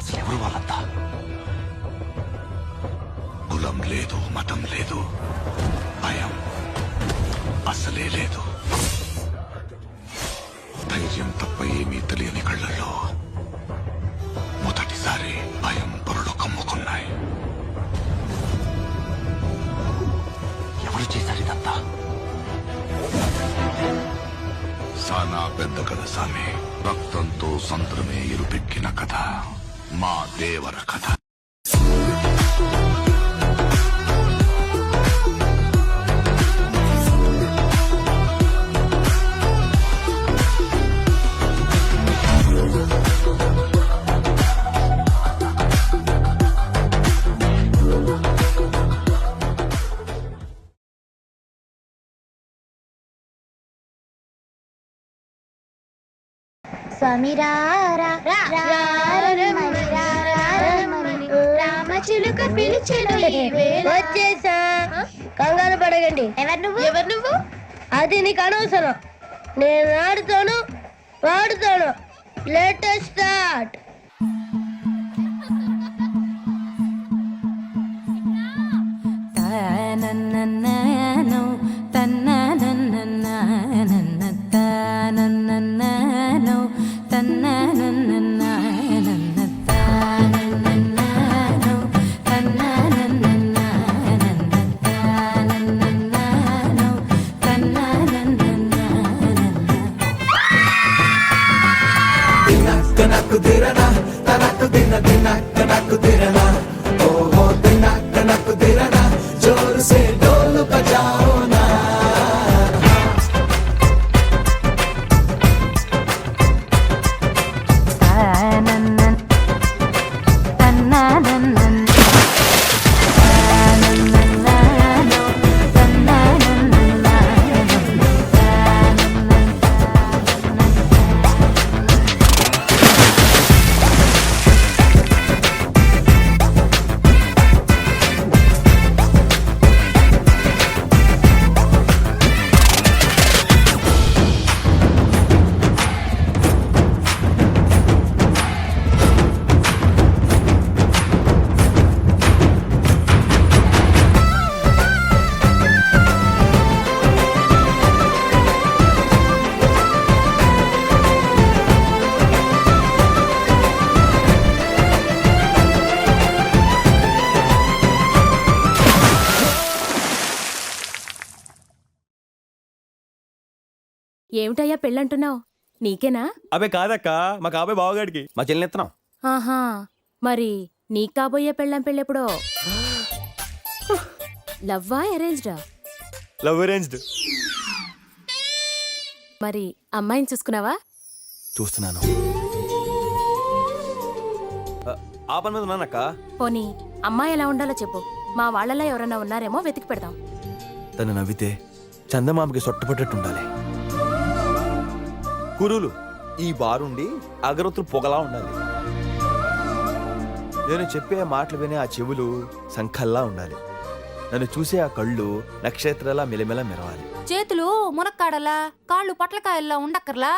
అసలు ఎవరు వాళ్ళంతా? కులం లేదు, మతం లేదు, భయం అసలే లేదు. ధైర్యం తప్ప ఏమీ తెలియని కళ్ళల్లో మొదటిసారి భయం పొరలు కమ్ముకున్నాయి. ఎవరు చేశారు ఇదంతా? సానా పెద్ద కథ సామి. రక్తంతో సంద్రమే ఇరుపెక్కిన కథ మా దేవర కథ. స్వామి రామచిలుక పిలిచెను. వచ్చేసా, కంగారు పడకండి. ఎవరు నువ్వు? అది నీకు అనవసరం. నేను ఆడుతాను, వాడుతాను. Let start. ఏమిటయ్యా పెళ్ళంటున్నావు? నీకేనా? అబే కాదక్క, మా కాబోయే బావగాడికి మా చెల్లినెత్తనం. ఆహా, మరి నీకు కాబోయే పెళ్ళం పెళ్ళెప్పుడో? లవ్వా అరేంజ్డా? Love arranged. మరి అమ్మాయిని చూసుకున్నావా? చూస్తున్నాను. ఆ పని మీద ఉన్నానక్క. పోనీ అమ్మాయి ఎలా ఉండాలో చెప్పు. మా వాళ్ళలో ఎవరన్నా ఉన్నారేమో వెతికి పెడదాం. తను నవ్వితే చందమామకి సొట్టపట్టట్టు ఉండాలి. కురులు ఈ బారుండి అగరొత్తులు పొగలా ఉండాలి. నేను చెప్పే మాటలు వినే ఆ చెవులు సంఖల్లా ఉండాలి. నన్ను చూసే ఆ కళ్ళు నక్షత్రాల మెలమెల మెరవాలి. చేతులు మునక్కాడలా, కాళ్ళు పట్లకాయల్లా ఉండక్కర్లా.